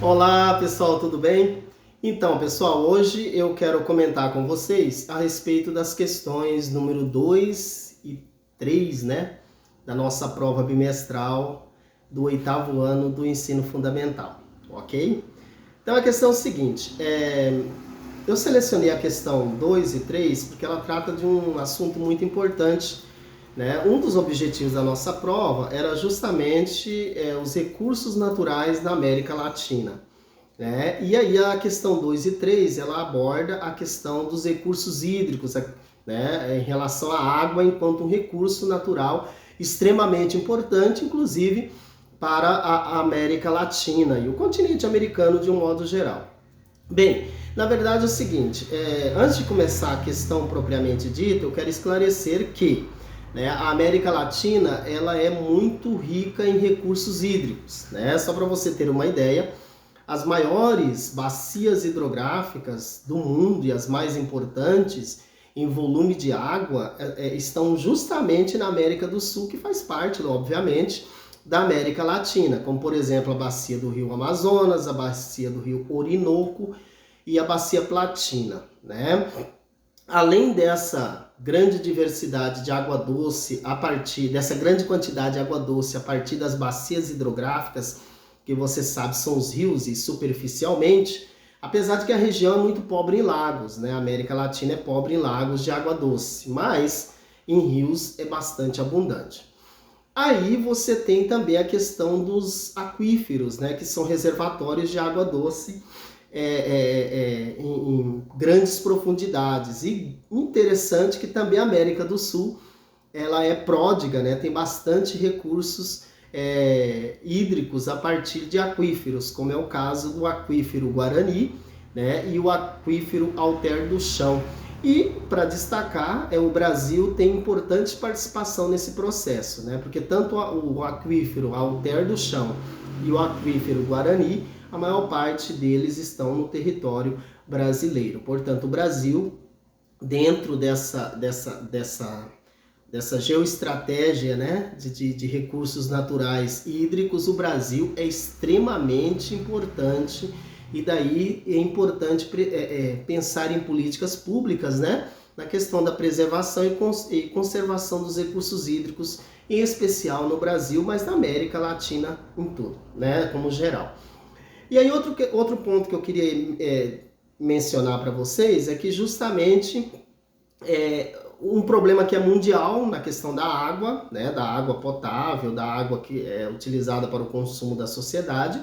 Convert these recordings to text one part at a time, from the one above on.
Olá pessoal, tudo bem? Então pessoal, hoje eu quero comentar com vocês a respeito das questões número 2 e 3, né? Da nossa prova bimestral do 8º ano do ensino fundamental, ok? Então a questão é o seguinte, eu selecionei a questão 2 e 3 porque ela trata de um assunto muito importante, né? Um dos objetivos da nossa prova era justamente os recursos naturais da América Latina, né? E aí a questão 2 e 3 ela aborda a questão dos recursos hídricos, né? Em relação à água enquanto um recurso natural extremamente importante, inclusive para a América Latina e o continente americano de um modo geral. Bem, na verdade é o seguinte, antes de começar a questão propriamente dita, eu quero esclarecer que, né, a América Latina ela é muito rica em recursos hídricos, né? Só para você ter uma ideia, as maiores bacias hidrográficas do mundo e as mais importantes em volume de água estão justamente na América do Sul, que faz parte, obviamente, da América Latina, como por exemplo a bacia do Rio Amazonas, a bacia do Rio Orinoco e a bacia Platina, né? Além dessa grande diversidade de água doce, a partir dessa grande quantidade de água doce a partir das bacias hidrográficas, que você sabe são os rios e superficialmente, apesar de que a região é muito pobre em lagos, né? A América Latina é pobre em lagos de água doce, mas em rios é bastante abundante. Aí você tem também a questão dos aquíferos, né? Que são reservatórios de água doce em grandes profundidades. E interessante que também a América do Sul ela é pródiga, né? Tem bastante recursos hídricos a partir de aquíferos, como é o caso do aquífero Guarani, né? E o aquífero Alter do Chão. E, para destacar, o Brasil tem importante participação nesse processo, né? Porque tanto o aquífero Alter do Chão e o aquífero Guarani, a maior parte deles estão no território brasileiro. Portanto, o Brasil, dentro dessa geoestratégia, né, de recursos naturais hídricos, o Brasil é extremamente importante e daí é importante pensar em políticas públicas, né, na questão da preservação e conservação dos recursos hídricos, em especial no Brasil, mas na América Latina em todo, né, como geral. E aí outro ponto que eu queria mencionar para vocês é que justamente um problema que é mundial na questão da água, né, da água potável, da água que é utilizada para o consumo da sociedade,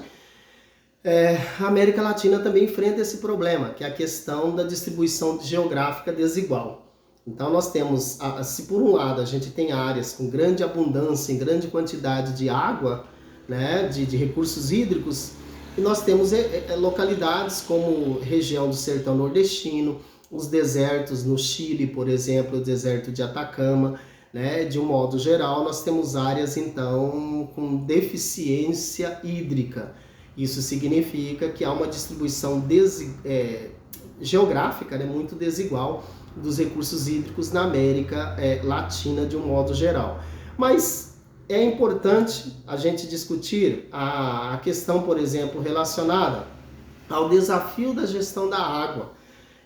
a América Latina também enfrenta esse problema, que é a questão da distribuição geográfica desigual. Então nós temos, se por um lado a gente tem áreas com grande abundância, em grande quantidade de água, né, de recursos hídricos, e nós temos localidades como região do sertão nordestino, os desertos no Chile, por exemplo, o deserto de Atacama, né? De um modo geral, nós temos áreas, então, com deficiência hídrica. Isso significa que há uma distribuição geográfica, né, muito desigual dos recursos hídricos na América Latina, de um modo geral. Mas é importante a gente discutir a questão, por exemplo, relacionada ao desafio da gestão da água.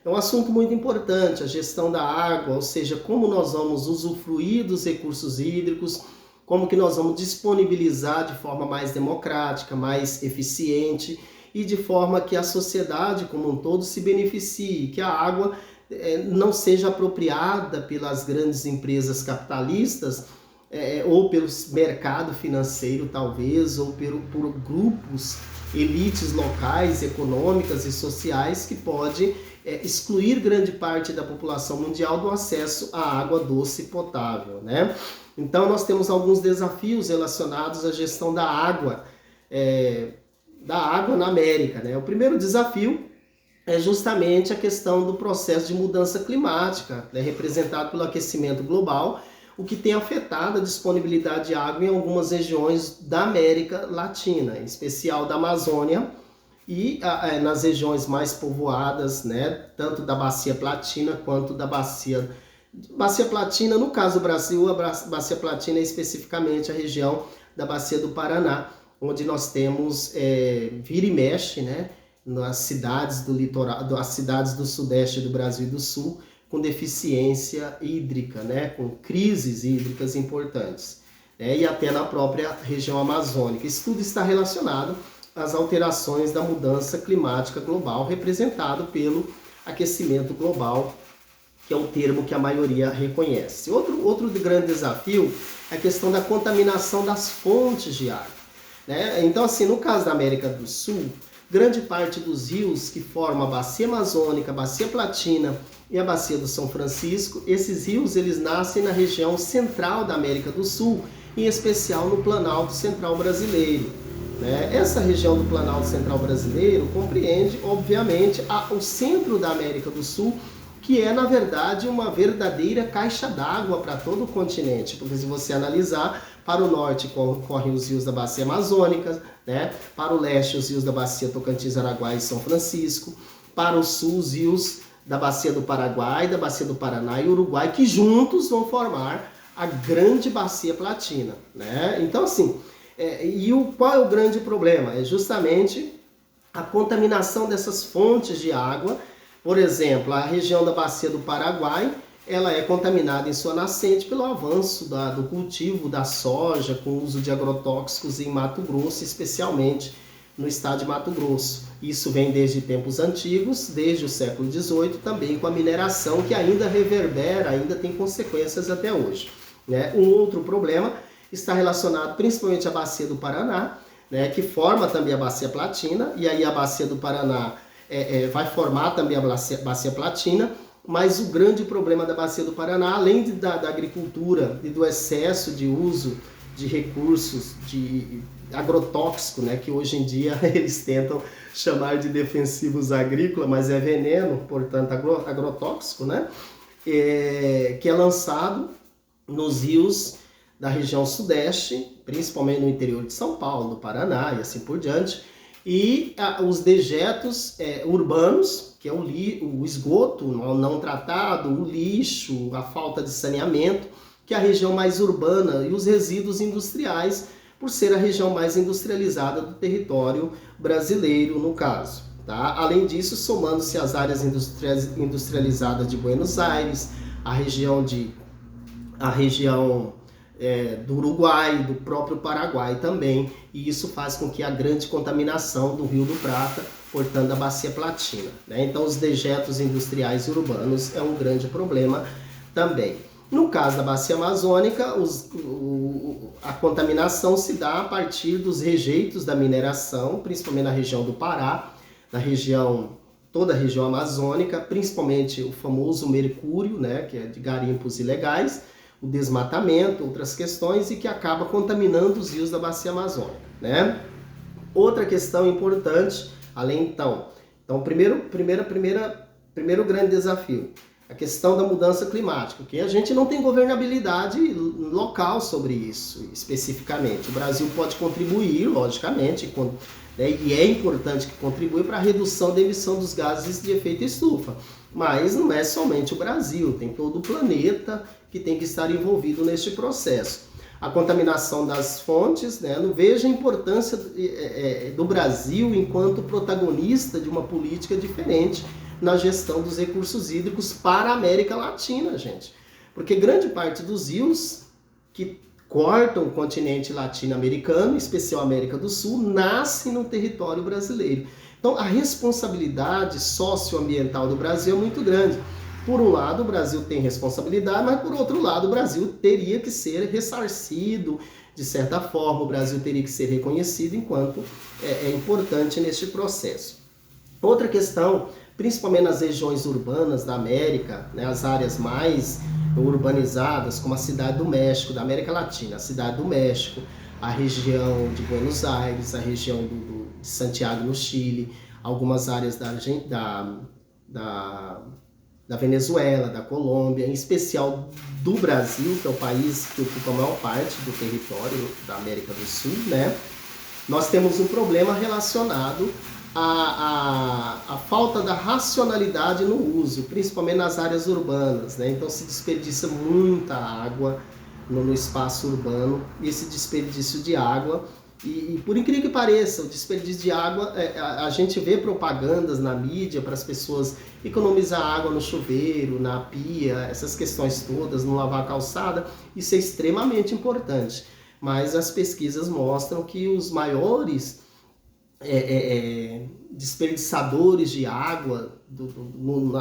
É um assunto muito importante, a gestão da água, ou seja, como nós vamos usufruir dos recursos hídricos, como que nós vamos disponibilizar de forma mais democrática, mais eficiente e de forma que a sociedade como um todo se beneficie, que a água não seja apropriada pelas grandes empresas capitalistas ou pelo mercado financeiro talvez, ou por grupos, elites locais, econômicas e sociais que podem excluir grande parte da população mundial do acesso à água doce e potável, né? Então nós temos alguns desafios relacionados à gestão da água na América, né? O primeiro desafio é justamente a questão do processo de mudança climática, né, representado pelo aquecimento global, o que tem afetado a disponibilidade de água em algumas regiões da América Latina, em especial da Amazônia, e nas regiões mais povoadas, né, tanto da Bacia Platina quanto da Bacia Platina, no caso do Brasil, a Bacia Platina é especificamente a região da Bacia do Paraná, onde nós temos, vira e mexe, né, nas cidades do litoral, as cidades do sudeste do Brasil e do sul, com deficiência hídrica, né, com crises hídricas importantes, né, e até na própria região amazônica. Isso tudo está relacionado às alterações da mudança climática global, representado pelo aquecimento global, que é o termo que a maioria reconhece. Outro grande desafio é a questão da contaminação das fontes de água, né? Então, assim, no caso da América do Sul, grande parte dos rios que formam a Bacia Amazônica, a Bacia Platina e a Bacia do São Francisco, esses rios eles nascem na região central da América do Sul, em especial no Planalto Central brasileiro, né? Essa região do Planalto Central brasileiro compreende, obviamente, o centro da América do Sul, que é, na verdade, uma verdadeira caixa d'água para todo o continente, porque se você analisar, para o norte correm os rios da Bacia Amazônica, né? Para o leste os rios da Bacia Tocantins, Araguaia e São Francisco, para o sul os rios da Bacia do Paraguai, da Bacia do Paraná e Uruguai, que juntos vão formar a grande Bacia Platina, né? Então, assim, qual é o grande problema? É justamente a contaminação dessas fontes de água. Por exemplo, a região da Bacia do Paraguai, ela é contaminada em sua nascente pelo avanço do cultivo da soja com o uso de agrotóxicos em Mato Grosso, especialmente no estado de Mato Grosso. Isso vem desde tempos antigos, desde o século XVIII, também com a mineração, que ainda reverbera, ainda tem consequências até hoje, né? Um outro problema está relacionado principalmente à Bacia do Paraná, né, que forma também a Bacia Platina, e aí a Bacia do Paraná vai formar também a Bacia Platina, mas o grande problema da Bacia do Paraná, além da agricultura e do excesso de uso de recursos de agrotóxico, né, que hoje em dia eles tentam chamar de defensivos agrícolas, mas é veneno, portanto agrotóxico, né, que é lançado nos rios da região sudeste, principalmente no interior de São Paulo, do Paraná e assim por diante, e os dejetos urbanos, que é o esgoto não tratado, o lixo, a falta de saneamento, que é a região mais urbana, e os resíduos industriais, por ser a região mais industrializada do território brasileiro, no caso. Tá? Além disso, somando-se as áreas industrializadas de Buenos Aires, a região do Uruguai, do próprio Paraguai também, e isso faz com que a grande contaminação do Rio do Prata, portanto da Bacia Platina, né? Então os dejetos industriais urbanos é um grande problema também. No caso da Bacia Amazônica, a contaminação se dá a partir dos rejeitos da mineração, principalmente na região do Pará, toda a região amazônica, principalmente o famoso mercúrio, né, que é de garimpos ilegais, o desmatamento, outras questões, e que acaba contaminando os rios da Bacia Amazônica, né? Outra questão importante, então primeiro grande desafio, a questão da mudança climática, que a gente não tem governabilidade local sobre isso, especificamente. O Brasil pode contribuir, logicamente, né, e é importante que contribua para a redução da emissão dos gases de efeito estufa, mas não é somente o Brasil, tem todo o planeta que tem que estar envolvido neste processo. A contaminação das fontes, né? Não vejo a importância do Brasil enquanto protagonista de uma política diferente na gestão dos recursos hídricos para a América Latina, gente. Porque grande parte dos rios que cortam o continente latino-americano, em especial a América do Sul, nascem no território brasileiro. Então, a responsabilidade socioambiental do Brasil é muito grande. Por um lado, o Brasil tem responsabilidade, mas por outro lado, o Brasil teria que ser ressarcido, de certa forma, o Brasil teria que ser reconhecido enquanto é importante neste processo. Outra questão, principalmente nas regiões urbanas da América, né, as áreas mais urbanizadas, como a Cidade do México, da América Latina, a Cidade do México, a região de Buenos Aires, a região de Santiago, no Chile, algumas áreas da Venezuela, da Colômbia, em especial do Brasil, que é o país que ocupa a maior parte do território da América do Sul, né? Nós temos um problema relacionado à falta da racionalidade no uso, principalmente nas áreas urbanas, né? Então se desperdiça muita água no espaço urbano, e esse desperdício de água E por incrível que pareça, o desperdício de água, a gente vê propagandas na mídia para as pessoas economizar água no chuveiro, na pia, essas questões todas, não lavar a calçada, isso é extremamente importante. Mas as pesquisas mostram que os maiores desperdiçadores de água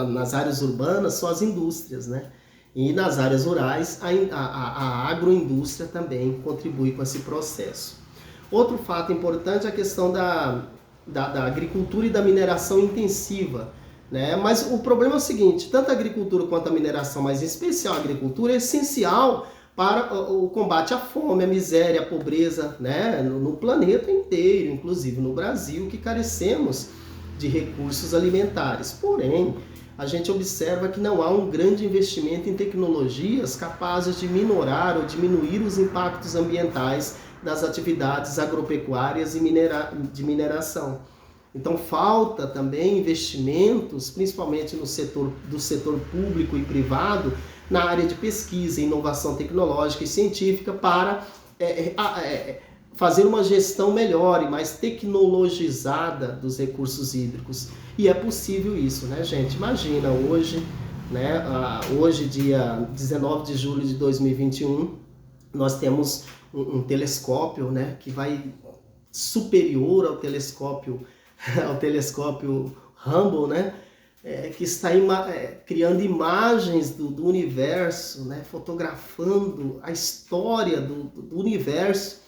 nas áreas urbanas são as indústrias, né? E nas áreas rurais, a agroindústria também contribui com esse processo. Outro fato importante é a questão da agricultura e da mineração intensiva, né? Mas o problema é o seguinte, tanto a agricultura quanto a mineração, mas em especial a agricultura, é essencial para o combate à fome, à miséria, à pobreza, né? No planeta inteiro, inclusive no Brasil, que carecemos de recursos alimentares. Porém, a gente observa que não há um grande investimento em tecnologias capazes de minorar ou diminuir os impactos ambientais das atividades agropecuárias e de mineração. Então falta também investimentos, principalmente no setor público e privado, na área de pesquisa, inovação tecnológica e científica para fazer uma gestão melhor e mais tecnologizada dos recursos hídricos. E é possível isso, né, gente? Imagina, hoje, dia 19 de julho de 2021, nós temos um telescópio, né, que vai superior ao telescópio Hubble, né, que está criando imagens do universo, né, fotografando a história do universo,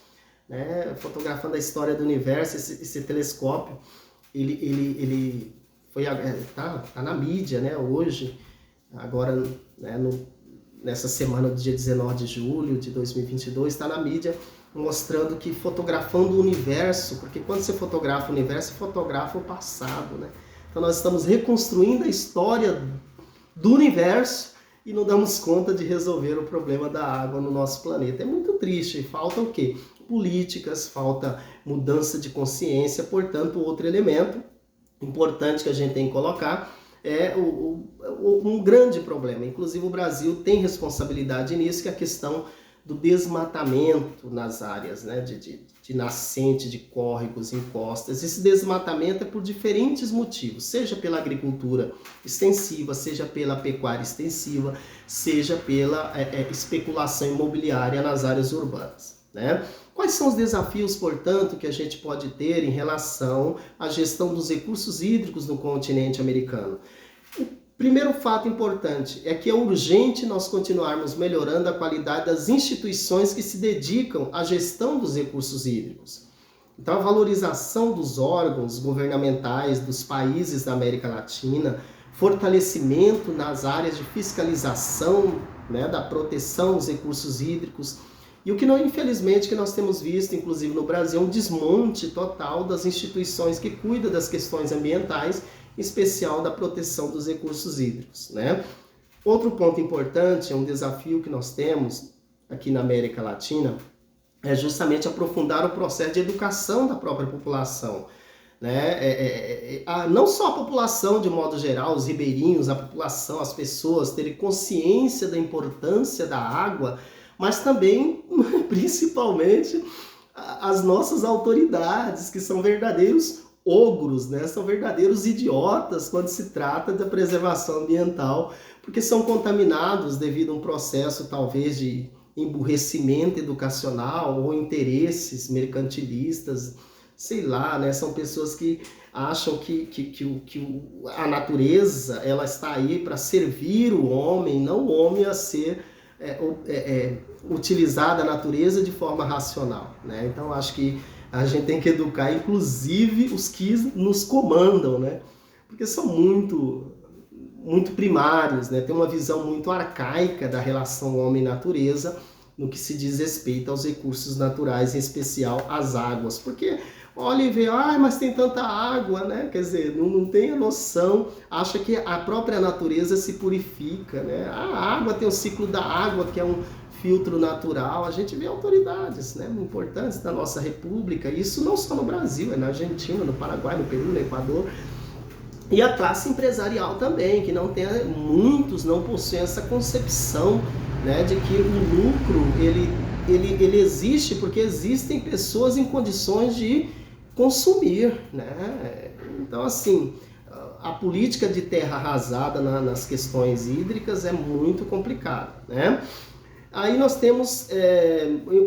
né, fotografando a história do universo. Esse telescópio, ele foi tá na mídia, né, hoje, agora, né, nessa semana do dia 19 de julho de 2022, está na mídia mostrando que fotografando o universo, porque quando você fotografa o universo, você fotografa o passado, né? Então nós estamos reconstruindo a história do universo e não damos conta de resolver o problema da água no nosso planeta. É muito triste. Falta o quê? Políticas, falta mudança de consciência. Portanto, outro elemento importante que a gente tem que colocar é um grande problema. Inclusive o Brasil tem responsabilidade nisso, que é a questão do desmatamento nas áreas, né, de nascente, de córregos, encostas. Esse desmatamento é por diferentes motivos, seja pela agricultura extensiva, seja pela pecuária extensiva, seja pela especulação imobiliária nas áreas urbanas, né? Quais são os desafios, portanto, que a gente pode ter em relação à gestão dos recursos hídricos no continente americano? O primeiro fato importante é que é urgente nós continuarmos melhorando a qualidade das instituições que se dedicam à gestão dos recursos hídricos. Então, a valorização dos órgãos governamentais dos países da América Latina, fortalecimento nas áreas de fiscalização, né, da proteção dos recursos hídricos. E o que infelizmente que nós temos visto, inclusive no Brasil, é um desmonte total das instituições que cuidam das questões ambientais, em especial da proteção dos recursos hídricos, né? Outro ponto importante, é um desafio que nós temos aqui na América Latina, é justamente aprofundar o processo de educação da própria população, né? Não só a população de modo geral, os ribeirinhos, a população, as pessoas terem consciência da importância da água, mas também, principalmente, as nossas autoridades, que são verdadeiros ogros, né? São verdadeiros idiotas quando se trata da preservação ambiental, porque são contaminados devido a um processo talvez de emburrecimento educacional ou interesses mercantilistas, sei lá, né? São pessoas que acham que a natureza ela está aí para servir o homem, não o homem a ser utilizar a natureza de forma racional, né? Então acho que a gente tem que educar inclusive os que nos comandam, né? Porque são muito primários, né? Tem uma visão muito arcaica da relação homem-natureza no que se diz respeito aos recursos naturais, em especial as águas. Porque olha e vê, mas tem tanta água, né? Quer dizer, não tem a noção, acha que a própria natureza se purifica, né? A água tem o ciclo da água, que é um filtro natural. A gente vê autoridades, né, importantes da nossa república, isso não só no Brasil, é na Argentina, no Paraguai, no Peru, no Equador, e a classe empresarial também, que muitos não possuem essa concepção, né, de que o lucro, ele ele existe porque existem pessoas em condições de consumir, né? Então, assim, a política de terra arrasada nas questões hídricas é muito complicada, né? Aí nós temos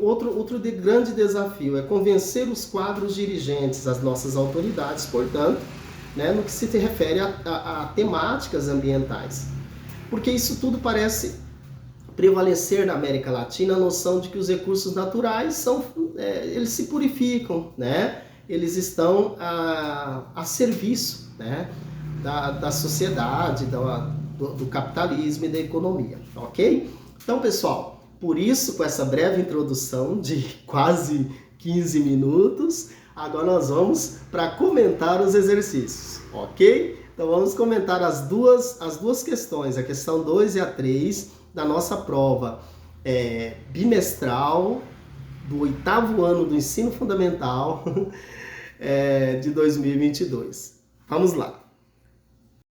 outro grande desafio, é convencer os quadros dirigentes, as nossas autoridades, portanto, né, no que se refere a temáticas ambientais. Porque isso tudo parece prevalecer na América Latina a noção de que os recursos naturais eles se purificam, né? Eles estão a serviço, né, da sociedade, do capitalismo e da economia, ok? Então, pessoal, por isso, com essa breve introdução de quase 15 minutos, agora nós vamos para comentar os exercícios, ok? Então vamos comentar as duas questões, a questão 2 e a 3 da nossa prova bimestral do 8º ano do ensino fundamental de 2022. Vamos lá!